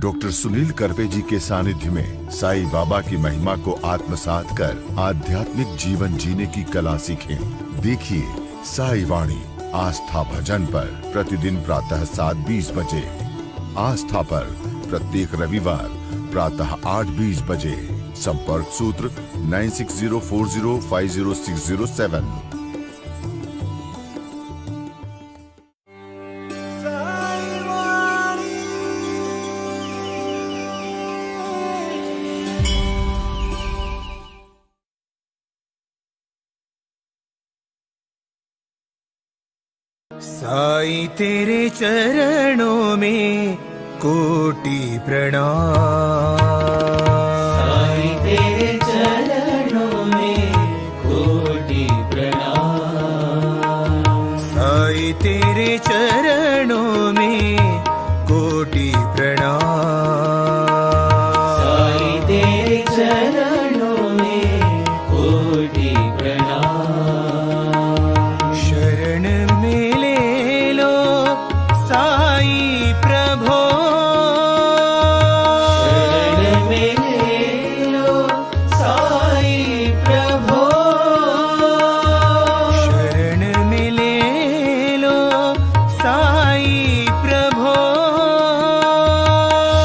Doctor Sunil Karpe जी के सानिध्य में साईं बाबा की महिमा को आत्मसात कर आध्यात्मिक जीवन जीने की कला सीखें। देखिए साई वाणी आस्था भजन पर प्रतिदिन प्रातः 7:20 बजे, आस्था पर प्रत्येक रविवार प्रातः 8:20 बजे। संपर्क सूत्र 9604050607। साईं तेरे चरणों में कोटि प्रणाम। साईं तेरे चरणों में कोटि प्रणाम। साईं तेरे चरणों में कोटि प्रणाम। साईं तेरे चरणों में कोटि प्रणाम। शरण में ले लो साईं प्रभो। शरण में ले लो साईं प्रभो। शरण में ले लो साईं प्रभो।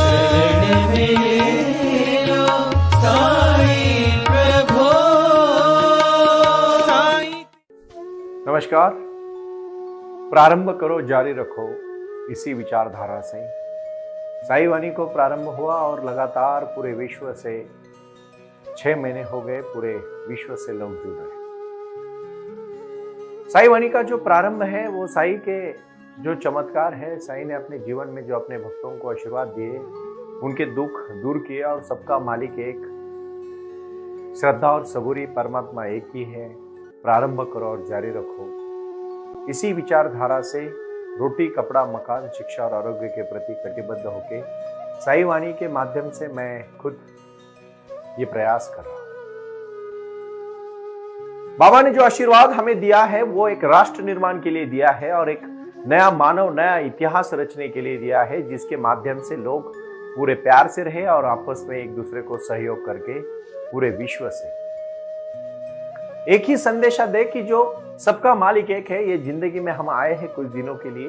शरण में ले लो साईं प्रभो। साईं नमस्कार। प्रारंभ करो जारी रखो इसी विचारधारा से साई वाणी को प्रारंभ हुआ और लगातार पूरे विश्व से 6 महीने हो गए, पूरे विश्व से लोग जुड़ रहे। साई वाणी का जो प्रारंभ है वो साई के जो चमत्कार है, साई ने अपने जीवन में जो अपने भक्तों को आशीर्वाद दिए, उनके दुख दूर किया और सबका मालिक एक, श्रद्धा और सबूरी परमात्मा एक ही है। प्रारंभ करो और जारी रखो इसी विचारधारा से रोटी, कपड़ा, मकान, शिक्षा और आरोग्य के प्रति कटिबद्ध होके साई वाणी के माध्यम से मैं खुद ये प्रयास कर रहा हूं। बाबा ने जो आशीर्वाद हमें दिया है वो एक राष्ट्र निर्माण के लिए दिया है और एक नया मानव, नया इतिहास रचने के लिए दिया है, जिसके माध्यम से लोग पूरे प्यार से रहे और आपस में एक दूसरे को सहयोग करके पूरे विश्व से एक ही संदेशा दे कि जो सबका मालिक एक है। ये जिंदगी में हम आए हैं कुछ दिनों के लिए।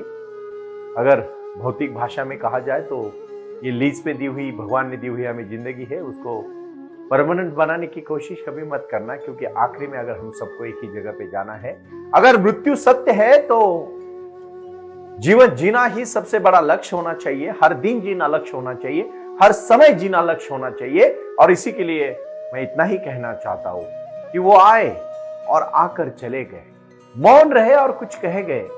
अगर भौतिक भाषा में कहा जाए तो ये लीज पे दी हुई, भगवान ने दी हुई हमें जिंदगी है, उसको परमानेंट बनाने की कोशिश कभी मत करना, क्योंकि आखिरी में अगर हम सबको एक ही जगह पे जाना है, अगर मृत्यु सत्य है तो जीवन जीना ही सबसे बड़ा लक्ष्य होना चाहिए। हर दिन जीना लक्ष्य होना चाहिए, हर समय जीना लक्ष्य होना चाहिए। और इसी के लिए मैं इतना ही कहना चाहता हूं कि वो आए और आकर चले गए, मौन रहे और कुछ कह गए।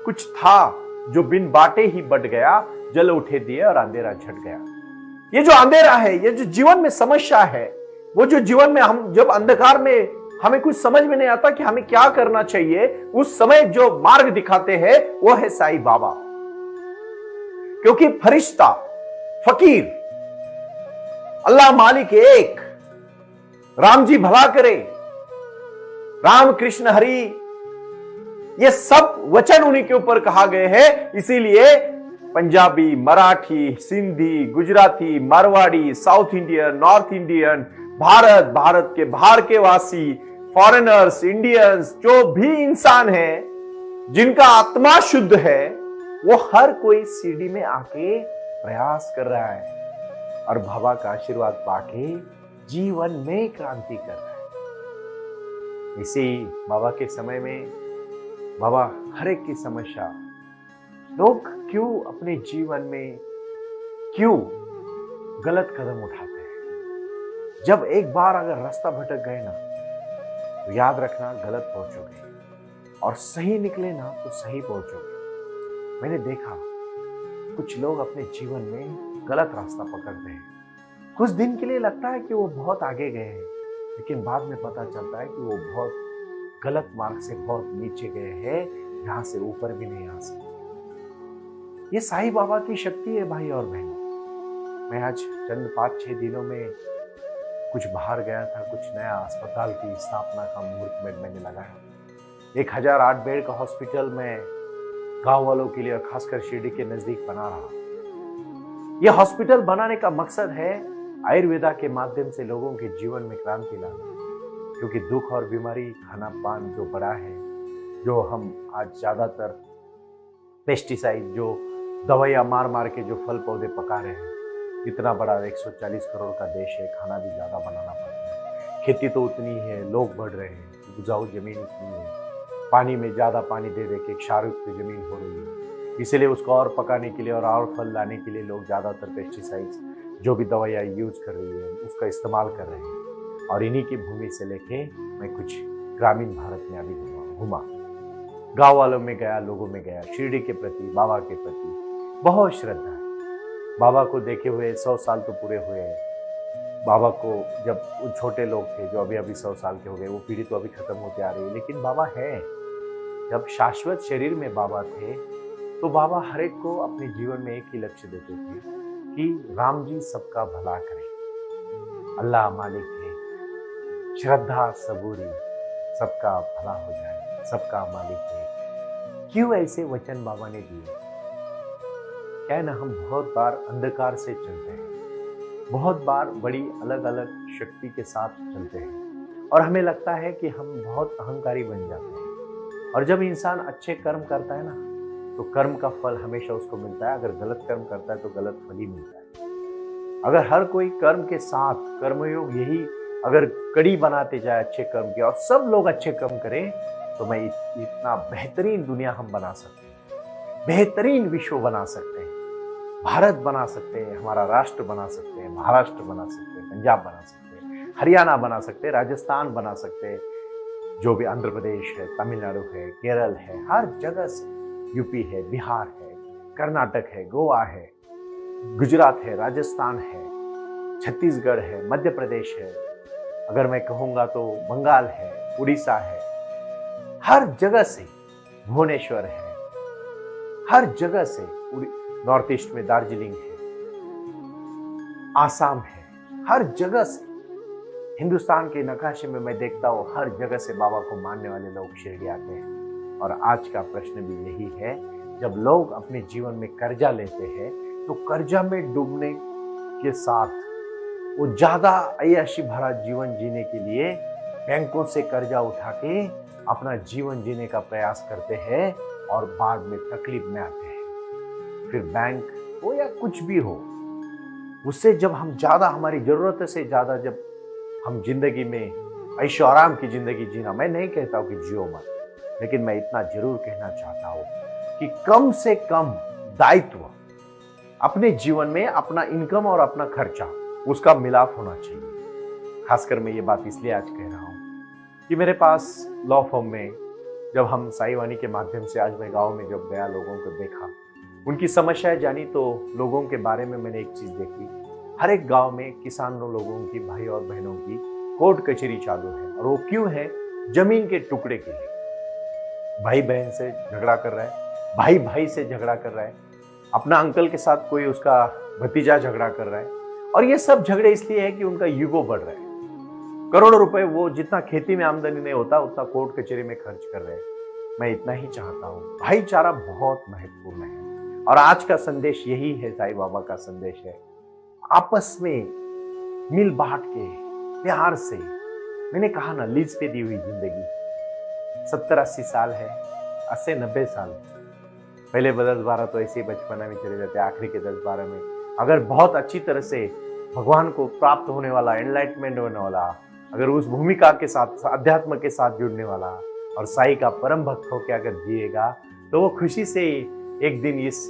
कुछ था जो बिन बाटे ही बट गया, जल उठे दिए और अंधेरा झट गया। ये जो अंधेरा है, ये जो जीवन में समस्या है, वो जो जीवन में हम जब अंधकार में हमें कुछ समझ में नहीं आता कि हमें क्या करना चाहिए, उस समय जो मार्ग दिखाते हैं वो है साईं बाबा। क्योंकि फरिश्ता, फकीर, अल्लाह मालिक एक, राम जी भला करे, राम कृष्ण हरि, ये सब वचन उन्हीं के ऊपर कहा गए हैं। इसीलिए Punjabi, Marathi, Sindhi, Gujarati, Marwari, south Indian, north Indian, Bharat के बाहर के वासी, फॉरेनर्स, इंडियंस, जो भी इंसान है जिनका आत्मा शुद्ध है, वो हर कोई सीढ़ी में आके प्रयास कर रहा है और बाबा का आशीर्वाद पाके जीवन में क्रांति कर रहा है। इसी बाबा के समय में बाबा हर एक की समस्या, लोग क्यों अपने जीवन में क्यों गलत कदम उठाते हैं। जब एक बार अगर रास्ता भटक गए ना तो याद रखना गलत पहुंचोगे, और सही निकले ना तो सही पहुंचोगे। मैंने देखा कुछ लोग अपने जीवन में गलत रास्ता पकड़ते हैं। कुछ दिन के लिए लगता है कि वो बहुत आगे गए हैं, लेकिन बाद में पता चलता है कि वो बहुत गलत मार्ग से बहुत नीचे गए हैं, यहां से ऊपर भी नहीं आ सकते। ये साईं बाबा की शक्ति है भाई और बहनों। मैं आज चंद 5-6 दिनों में कुछ बाहर गया था, कुछ नया अस्पताल की स्थापना का मुहूर्त में मैंने लगाया। 1008 बेड का हॉस्पिटल में गांव वालों के लिए और खासकर शिरडी के नजदीक बना रहा। ये हॉस्पिटल बनाने का मकसद है आयुर्वेदा के माध्यम से लोगों के जीवन में क्रांति लाना, क्योंकि दुख और बीमारी, खाना पान जो बड़ा है, जो हम आज ज्यादातर पेस्टिसाइड, जो दवाइयां मार मार के जो फल पौधे पका रहे हैं, इतना बड़ा 140 करोड़ का देश है, खाना भी ज्यादा बनाना पड़ता है, खेती तो उतनी है, लोग बढ़ रहे हैं, उपजाऊ जमीन उतनी है, पानी में ज्यादा पानी दे दे के क्षारयुक्त जमीन हो रही है, इसलिए उसको और पकाने के लिए और फल लाने के लिए लोग ज्यादातर पेस्टिसाइड्स, जो भी दवाइयाँ यूज कर रही है, उसका इस्तेमाल कर रहे हैं। और इन्हीं की भूमि से लेके मैं कुछ ग्रामीण भारत में अभी घूमा, गाँव वालों में गया, लोगों में गया, शिरडी के प्रति, बाबा के प्रति बहुत श्रद्धा है। बाबा को देखे हुए 100 साल तो पूरे हुए हैं। बाबा को जब वो छोटे लोग थे, जो अभी 100 साल के हो गए, वो पीढ़ी तो अभी खत्म होते आ रही है, लेकिन बाबा है। जब शाश्वत शरीर में बाबा थे, तो बाबा हर एक को अपने जीवन में एक ही लक्ष्य देते थे कि राम जी सबका भला करें, अल्लाह मालिक है, श्रद्धा सबूरी, सबका भला हो जाए, सबका मालिक है। क्यों ऐसे वचन बाबा ने दिए? क्या है ना, हम बहुत बार अंधकार से चलते हैं, बहुत बार बड़ी अलग अलग शक्ति के साथ चलते हैं, और हमें लगता है कि हम बहुत अहंकारी बन जाते हैं। और जब इंसान अच्छे कर्म करता है ना, तो कर्म का फल हमेशा उसको मिलता है। अगर गलत कर्म करता है तो गलत फल ही मिलता है। अगर हर कोई कर्म के साथ, कर्मयोग यही अगर कड़ी बनाते जाए अच्छे कर्म की, और सब लोग अच्छे कर्म करें, तो मैं इतना बेहतरीन दुनिया हम बना सकते हैं, बेहतरीन विश्व बना सकते हैं, भारत बना सकते हैं, हमारा राष्ट्र बना सकते हैं, महाराष्ट्र बना सकते हैं, पंजाब बना सकते हैं, हरियाणा बना सकते हैं, राजस्थान बना सकते हैं, जो भी आंध्र प्रदेश है, तमिलनाडु है, केरल है, हर जगह से, यूपी है, बिहार है, कर्नाटक है, गोवा है, गुजरात है, राजस्थान है, छत्तीसगढ़ है, मध्य प्रदेश है, अगर मैं कहूँगा तो बंगाल है, उड़ीसा है, हर जगह से, भुवनेश्वर है, हर जगह से, नॉर्थ ईस्ट में दार्जिलिंग है, आसाम है, हर जगह से हिंदुस्तान के नकाशे में मैं देखता हूँ, हर जगह से बाबा को मानने वाले लोग शिरडी आते हैं। और आज का प्रश्न भी यही है, जब लोग अपने जीवन में कर्जा लेते हैं, तो कर्जा में डूबने के साथ वो ज्यादा अय्याशी भरा जीवन जीने के लिए बैंकों से कर्जा उठा के अपना जीवन जीने का प्रयास करते हैं, और बाद में तकलीफ में आते हैं। फिर बैंक हो या कुछ भी हो, उससे जब हम ज्यादा, हमारी जरूरत से ज्यादा जब हम जिंदगी में ऐशो आराम की जिंदगी जीना, मैं नहीं कहता हूं कि जियो मत, लेकिन मैं इतना जरूर कहना चाहता हूं कि कम से कम दायित्व अपने जीवन में, अपना इनकम और अपना खर्चा, उसका मिलाप होना चाहिए। खासकर मैं ये बात इसलिए आज कह रहा हूं कि मेरे पास लॉ फर्म में जब हम साई वाणी के माध्यम से, आज मैं गांव में जब गया, लोगों को देखा, उनकी समस्याएं जानी, तो लोगों के बारे में मैंने एक चीज देखी, हर एक गांव में किसानों लोगों की, भाई और बहनों की कोर्ट कचहरी चालू है। और वो क्यों है? जमीन के टुकड़े के लिए। भाई बहन से झगड़ा कर रहा है, भाई भाई से झगड़ा कर रहा है, अपना अंकल के साथ कोई उसका भतीजा झगड़ा कर रहा है, और ये सब झगड़े इसलिए है कि उनका ईगो बढ़ रहा है। करोड़ों रुपए वो जितना खेती में आमदनी नहीं होता, उतना कोर्ट कचहरी में खर्च कर रहे हैं। मैं इतना ही चाहता हूँ, भाईचारा बहुत महत्वपूर्ण है, और आज का संदेश यही है, साईं बाबा का संदेश है, आपस में मिल बांट के, प्यार से। मैंने कहा ना, लीज पे दी हुई जिंदगी 70-80 साल है, 80-90 साल। पहले 10-12 तो ऐसे ही बचपना में चले जाते, आखिरी के 10-12 में अगर बहुत अच्छी तरह से भगवान को प्राप्त होने वाला, एनलाइटमेंट होने वाला, अगर उस भूमिका के साथ, अध्यात्म के साथ जुड़ने वाला और साईं का परम भक्त होकर अगर जिएगा, तो वो खुशी से एक दिन इस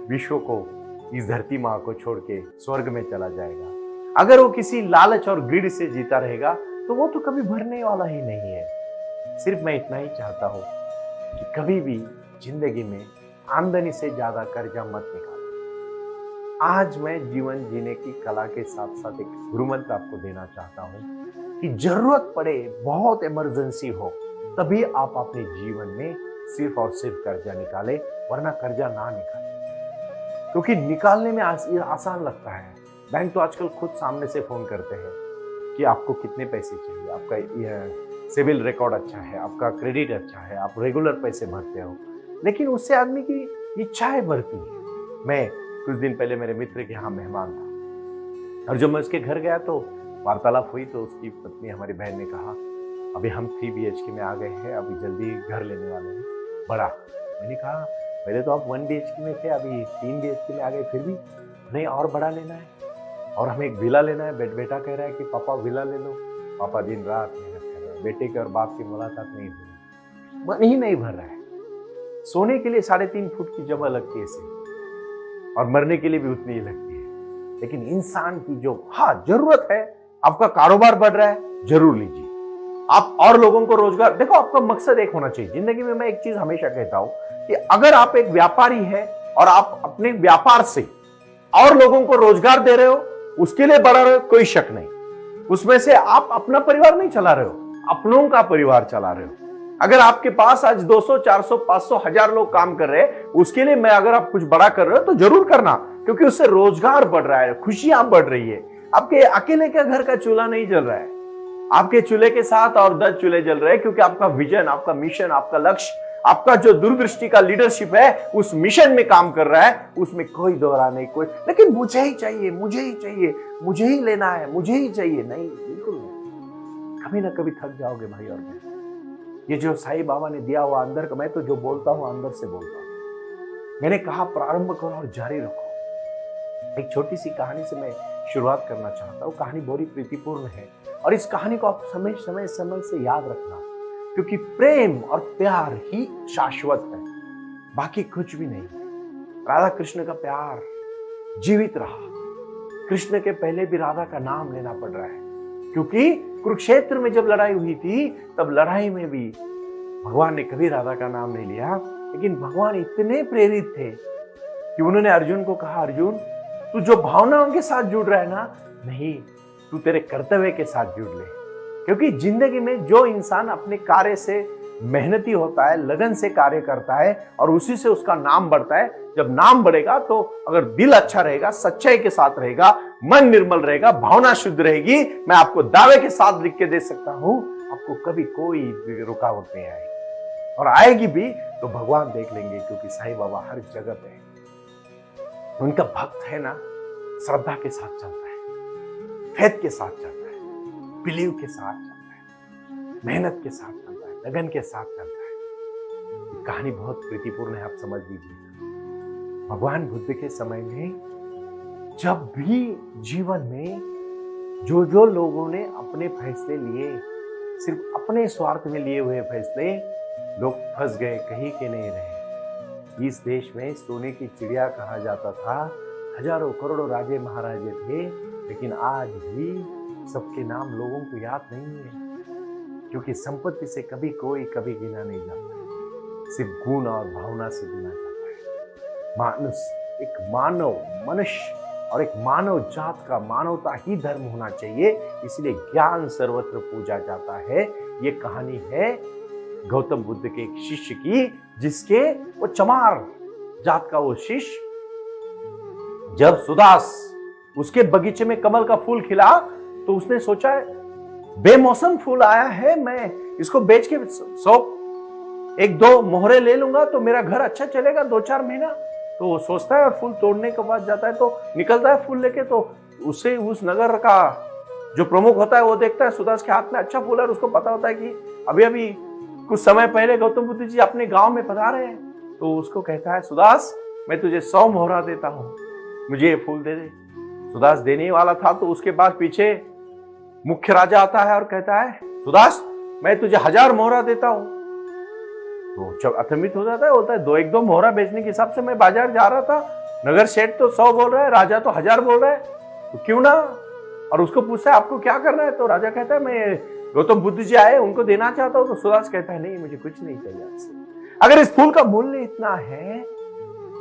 विश्व को, इस धरती माँ को छोड़ के स्वर्ग में चला जाएगा। अगर वो किसी लालच और ग्रीड से जीता रहेगा, तो वो तो कभी भरने वाला ही नहीं है। सिर्फ मैं इतना ही चाहता हूँ कि कभी भी जिंदगी में आमदनी से ज्यादा कर्जा मत निकालो। आज मैं जीवन जीने की कला के साथ साथ एक गुरु मंत्र आपको देना चाहता हूँ कि जरूरत पड़े, बहुत इमरजेंसी हो, तभी आप अपने जीवन में सिर्फ और सिर्फ कर्जा निकाले, वरना कर्जा ना निकाले, क्योंकि निकालने में आसान लगता है। बैंक तो आजकल खुद सामने से फोन करते हैं कि आपको कितने पैसे चाहिए, आपका सिविल रिकॉर्ड अच्छा है, आपका क्रेडिट अच्छा है, आप रेगुलर पैसे भरते हो, लेकिन उससे आदमी की इच्छाएं बढ़ती है। मैं कुछ दिन पहले मेरे मित्र के यहाँ मेहमान था और जब मैं उसके घर गया तो वार्तालाप हुई तो उसकी पत्नी हमारी बहन ने कहा अभी हम 3 BHK में आ गए हैं, अभी जल्दी घर लेने वाले हैं बड़ा। मैंने कहा पहले तो आप 1 BHK में थे, अभी 3 BHK में आ गए, फिर भी नहीं और बड़ा लेना है और हमें एक विला लेना है। बेटा कह रहा है कि पापा विला ले लो। पापा दिन रात मेहनत कर रहे हैं, बेटे के और बाप की मुलाकात नहीं हो रही, मन ही नहीं भर रहा है। सोने के लिए 3.5 फुट की जगह लगती है इसे और मरने के लिए भी उतनी ही लगती है। लेकिन इंसान की जो जरूरत है, आपका कारोबार बढ़ रहा है, जरूर लीजिए। आप और लोगों को रोजगार, देखो आपका मकसद एक होना चाहिए जिंदगी में। मैं एक चीज हमेशा कहता हूं कि अगर आप एक व्यापारी है और आप अपने व्यापार से और लोगों को रोजगार दे रहे हो, उसके लिए बढ़ा रहे हो, कोई शक नहीं। उसमें से आप अपना परिवार नहीं चला रहे हो, अपनों का परिवार चला रहे हो। अगर आपके पास आज 200, 400, 500, 1000 लोग काम कर रहे हैं, उसके लिए मैं अगर आप कुछ बड़ा कर रहे हो तो जरूर करना, क्योंकि उससे रोजगार बढ़ रहा है, खुशियां बढ़ रही है। आपके अकेले का घर का चूल्हा नहीं जल रहा है, आपके चूल्हे के साथ और 10 चूल्हे जल रहे हैं, क्योंकि आपका विजन, आपका मिशन, आपका लक्ष्य, आपका जो दूरदृष्टि का लीडरशिप है उस मिशन में काम कर रहा है। उसमें कोई दोहरा नहीं, कोई लेकिन मुझे ही चाहिए, मुझे ही चाहिए, मुझे ही लेना है, मुझे ही चाहिए, नहीं, बिल्कुल नहीं। कभी ना कभी थक जाओगे भाई और बहन। ये जो साईं बाबा ने दिया हुआ अंदर का, मैं तो जो बोलता हूं अंदर से बोलता हूं। मैंने कहा प्रारंभ करो और जारी रखो। एक छोटी सी कहानी से मैं शुरुआत करना चाहता हूं। कहानी बड़ी प्रीतिपूर्ण है और इस कहानी को आप समय से याद रखना, क्योंकि प्रेम और प्यार ही शाश्वत है, बाकी कुछ भी नहीं। राधा कृष्ण का प्यार जीवित रहा। कृष्ण के पहले भी राधा का नाम लेना पड़ रहा है, क्योंकि कुरुक्षेत्र में जब लड़ाई हुई थी तब लड़ाई में भी भगवान ने कभी राधा का नाम नहीं लिया। लेकिन भगवान इतने प्रेरित थे कि उन्होंने अर्जुन को कहा, अर्जुन तू जो भावनाओं के साथ जुड़ रहा है ना, नहीं, तू तेरे कर्तव्य के साथ जुड़ ले। क्योंकि जिंदगी में जो इंसान अपने कार्य से मेहनती होता है, लगन से कार्य करता है और उसी से उसका नाम बढ़ता है। जब नाम बढ़ेगा तो अगर दिल अच्छा रहेगा, सच्चाई के साथ रहेगा, मन निर्मल रहेगा, भावना शुद्ध रहेगी, मैं आपको दावे के साथ लिख के दे सकता हूं, आपको कभी कोई रुकावट नहीं आएगी। और आएगी भी तो भगवान देख लेंगे, क्योंकि साईं बाबा हर जगह पे है। उनका भक्त है ना, श्रद्धा के साथ चलता है, फेथ के साथ चलता है, बिलीव के साथ चलता है, मेहनत के साथ चलता है, लगन के साथ चलता है। कहानी बहुत प्रीतिपूर्ण है, आप समझ लीजिए। भगवान बुद्ध के समय में जब भी जीवन में जो लोगों ने अपने फैसले लिए, सिर्फ अपने स्वार्थ में लिए हुए फैसले, लोग फंस गए, कहीं के नहीं रहे। इस देश में सोने की चिड़िया कहा जाता था, हजारों करोड़ों राजे महाराजे थे, लेकिन आज भी सबके नाम लोगों को याद नहीं है, क्योंकि संपत्ति से कभी गिना नहीं जाता है, सिर्फ गुण और भावना से गिना जाता है। एक मानव मनुष्य और एक मानव जात का मानवता ही धर्म होना चाहिए, इसलिए ज्ञान सर्वत्र पूजा जाता है। ये कहानी है गौतम बुद्ध के एक शिष्य की, जिसके वो चमार जात का वो शिष्य, जब सुदास उसके बगीचे में कमल का फूल खिला तो उसने सोचा बेमौसम फूल आया है, मैं इसको बेच के 1-2 मोहरे ले लूंगा तो मेरा घर अच्छा चलेगा 2-4 महीना। तो वो सोचता है और फूल तोड़ने के बाद जाता है, तो निकलता है फूल लेके, तो उससे उस नगर का जो प्रमुख होता है वो देखता है सुदास के हाथ में अच्छा फूल है, और उसको पता होता है कि अभी कुछ समय पहले गौतम बुद्ध जी अपने गांव में पधारे हैं। तो उसको कहता है, सुदास मैं तुझे 100 मोहरा देता हूं, मुझे ये फूल दे दे। सुदास देने वाला था, तो उसके बाद पीछे मुख्य राजा आता है और कहता है, सुदास मैं तुझे 1000 मोहरा देता हूं। तो जब अथमित हो जाता है, बोलता है 1-2 मोहरा बेचने के हिसाब से मैं बाजार जा रहा था, नगर सेठ तो 100 बोल रहा है, राजा तो 1000 बोल रहा है, तो क्यों ना। और उसको पूछता है आपको क्या करना है, तो राजा कहता है मैं गौतम बुद्ध जी आए उनको देना चाहता हूं। तो सुदास कहता है नहीं, मुझे कुछ नहीं चाहिए आपसे। अगर इस फूल का मूल्य इतना है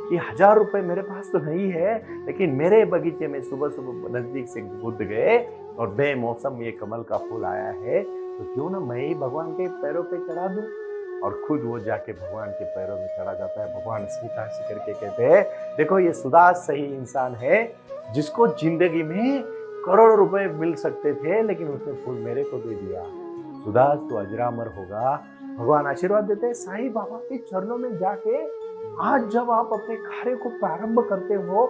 कि 1000 रुपए मेरे पास तो नहीं है, लेकिन मेरे बगीचे में सुबह नजदीक से बुद्ध गए और बेमौसम ये कमल का फूल आया है, तो क्यों ना मैं ही भगवान के पैरों पे चढ़ा दूं। और खुद वो जाके भगवान के पैरों में चढ़ा जाता है। भगवान सीता से करके कहते हैं, देखो ये सुदास सही इंसान है, जिसको जिंदगी में करोड़ों रुपए मिल सकते थे, लेकिन उसने फूल मेरे को दे दिया। सुदास तो अजरामर होगा। भगवान आशीर्वाद देते हैं, साईं बाबा के चरणों में जाके आज जब आप अपने कार्य को प्रारंभ करते हो,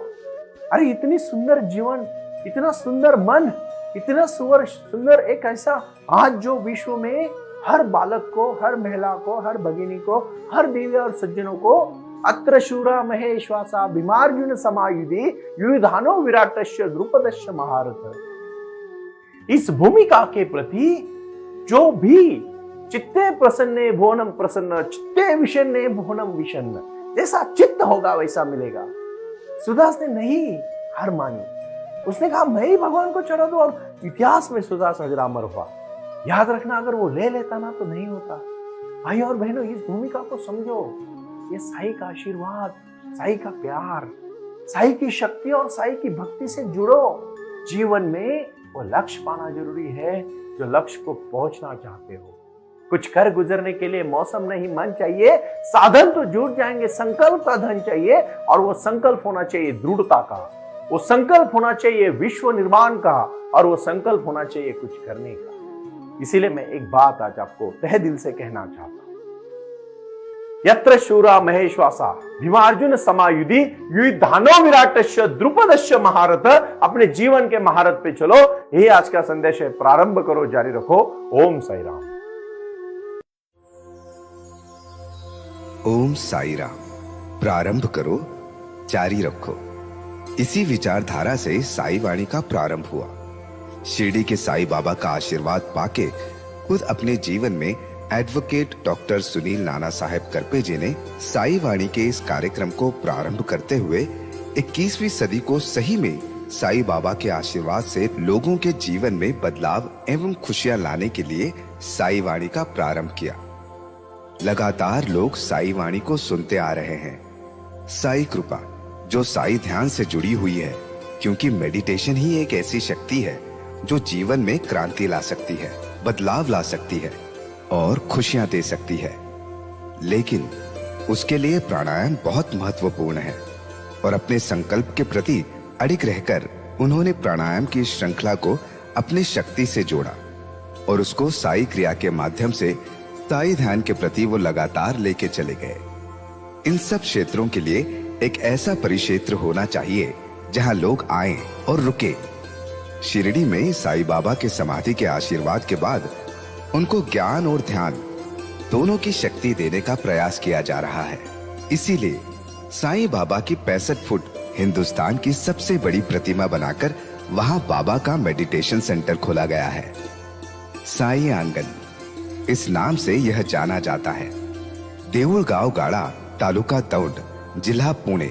अरे इतनी सुंदर जीवन, इतना सुंदर मन, इतना सुंदर एक ऐसा आज जो विश्व में हर बालक को, हर महिला को, हर भगिनी को, हर दिव्य और सज्जनों को अत्र शूरा महेश्वासा भीमार्जुन समायुधि युधानो विराटस्य द्रुपदस्य महारथ, इस भूमिका के प्रति जो भी चित्ते प्रसन्ने भुवनम प्रसन्न, चित्ते विषन्ने भुवनम विषन्न, जैसा चित्त होगा वैसा मिलेगा। सुदास ने नहीं हार मानी, उसने कहा मैं ही भगवान को चढ़ा दूं, और इतिहास में सुदास अजरामर हुआ। याद रखना, अगर वो ले लेता ना तो नहीं होता। भाई और बहनों, इस भूमिका को समझो, ये साईं का आशीर्वाद, साईं का प्यार, साईं की शक्ति और साईं की भक्ति से जुड़ो। जीवन में वो लक्ष्य पाना जरूरी है जो लक्ष्य को पहुंचना चाहते हो। कुछ कर गुजरने के लिए मौसम नहीं मन चाहिए, साधन तो जुट जाएंगे, संकल्प का धन चाहिए, और वो संकल्प होना चाहिए दृढ़ता का, वो संकल्प होना चाहिए विश्व निर्माण का, और वो संकल्प होना चाहिए कुछ करने का। इसीलिए मैं एक बात आज आपको तहे दिल से कहना चाहता हूं, यत्र शूरा महेश्वासा भीमार्जुन समायुधि युधानो विराटस्य द्रुपदस्य महारथ। अपने जीवन के महारथ पे चलो, यही आज का संदेश है। प्रारंभ करो, जारी रखो। ओम साई राम। ओम साई राम। प्रारंभ करो, जारी रखो। इसी विचारधारा से साई वाणी का प्रारंभ हुआ। शिरडी के साई बाबा का आशीर्वाद पाके खुद अपने जीवन में एडवोकेट डॉक्टर सुनील नाना साहेब करपे जी ने साई वाणी के इस कार्यक्रम को प्रारंभ करते हुए 21वीं सदी को सही में साई बाबा के आशीर्वाद से लोगों के जीवन में बदलाव एवं खुशियां लाने के लिए साई वाणी का प्रारंभ किया। लगातार लोग साई वाणी को सुनते आ रहे हैं। साई कृपा जो साई ध्यान से जुड़ी हुई है, क्योंकि मेडिटेशन ही एक ऐसी शक्ति है जो जीवन में क्रांति ला सकती है, बदलाव ला सकती है और खुशियां दे सकती है। लेकिन उसके लिए प्राणायाम बहुत महत्वपूर्ण है, और अपने संकल्प के प्रति अडिग रहकर उन्होंने प्राणायाम की श्रृंखला को अपनी शक्ति से जोड़ा, और उसको साई क्रिया के माध्यम से साई ध्यान के प्रति वो लगातार लेके चले गए। इन सब क्षेत्रों के लिए एक ऐसा परिक्षेत्र होना चाहिए जहां लोग आएं और रुके। शिरडी में साई बाबा के समाधि के आशीर्वाद के बाद उनको ज्ञान और ध्यान दोनों की शक्ति देने का प्रयास किया जा रहा है। इसीलिए साईं बाबा की 65 फुट हिंदुस्तान की सबसे बड़ी प्रतिमा बनाकर वहां बाबा का मेडिटेशन सेंटर खोला गया है। साई आंगन इस नाम से यह जाना जाता है। देऊळगाव गाड़ा, तालुका दौंड, जिला पुणे,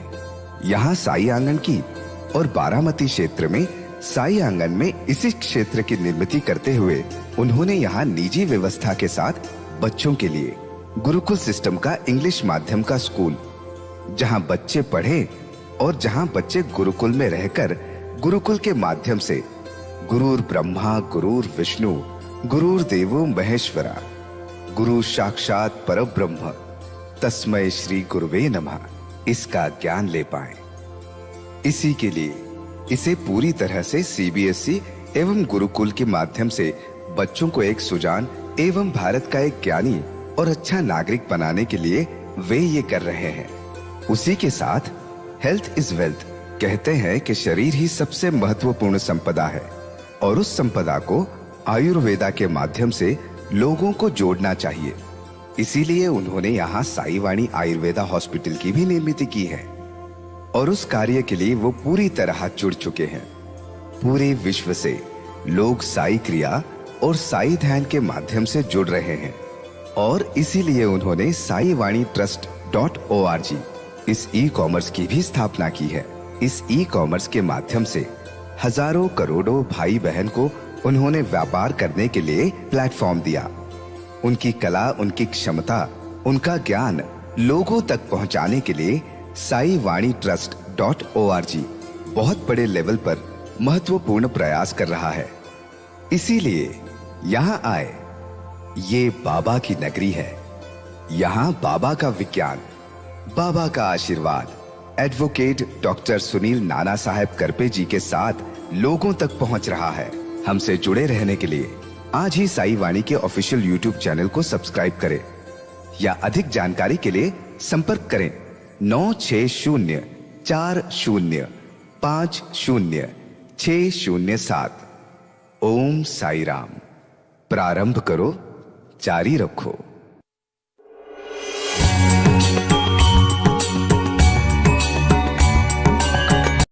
यहाँ साई आंगन की, और बारामती क्षेत्र में साई आंगन में इसी क्षेत्र की निर्मित करते हुए उन्होंने यहाँ निजी व्यवस्था के साथ बच्चों के लिए गुरुकुल सिस्टम का इंग्लिश माध्यम का स्कूल, जहाँ बच्चे पढ़े और जहाँ बच्चे गुरुकुल में रहकर गुरुकुल के माध्यम से गुरुर ब्रह्मा गुरुर विष्णु गुरुर देवो महेश्वरा गुरु साक्षात परब्रह्म तस्मै श्री गुरुवे नमः इसका ज्ञान ले पाए। इसी के लिए इसे पूरी तरह से सीबीएसई एवं गुरुकुल के माध्यम से बच्चों को एक सुजान एवं भारत का एक ज्ञानी और अच्छा नागरिक बनाने के लिए वे ये कर रहे हैं। उसी के साथ हेल्थ इज वेल्थ कहते हैं कि शरीर ही सबसे महत्वपूर्ण संपदा है, और उस संपदा को आयुर्वेदा के माध्यम से लोगों को जोड़ना चाहिए। इसीलिए उन्होंने यहाँ साई वाणी आयुर्वेदा हॉस्पिटल की भी निर्मित की है, और उस कार्य के लिए वो पूरी तरह जुड़ चुके हैं। पूरे विश्व से लोग साई क्रिया और साई ध्यान के माध्यम से जुड़ रहे हैं, और इसीलिए उन्होंने साई वाणी trust.org इस ई कॉमर्स की भी स्थापना की है। इस ई कॉमर्स के माध्यम से हजारों करोड़ों भाई बहन को उन्होंने व्यापार करने के लिए प्लेटफॉर्म दिया। उनकी कला, उनकी क्षमता, उनका ज्ञान लोगों तक पहुंचाने के लिए साई वाणी trust.org बहुत बड़े लेवल पर महत्वपूर्ण प्रयास कर रहा है। इसीलिए यहाँ आए। ये बाबा की नगरी है। यहाँ बाबा का विज्ञान, बाबा का आशीर्वाद एडवोकेट डॉक्टर सुनील नाना साहेब करपे जी के साथ लोगों तक पहुंच रहा है। हमसे जुड़े रहने के लिए आज ही साई वाणी के ऑफिशियल यूट्यूब चैनल को सब्सक्राइब करें, या अधिक जानकारी के लिए संपर्क करें 9604 500607। ओम साई राम। प्रारंभ करो, जारी रखो।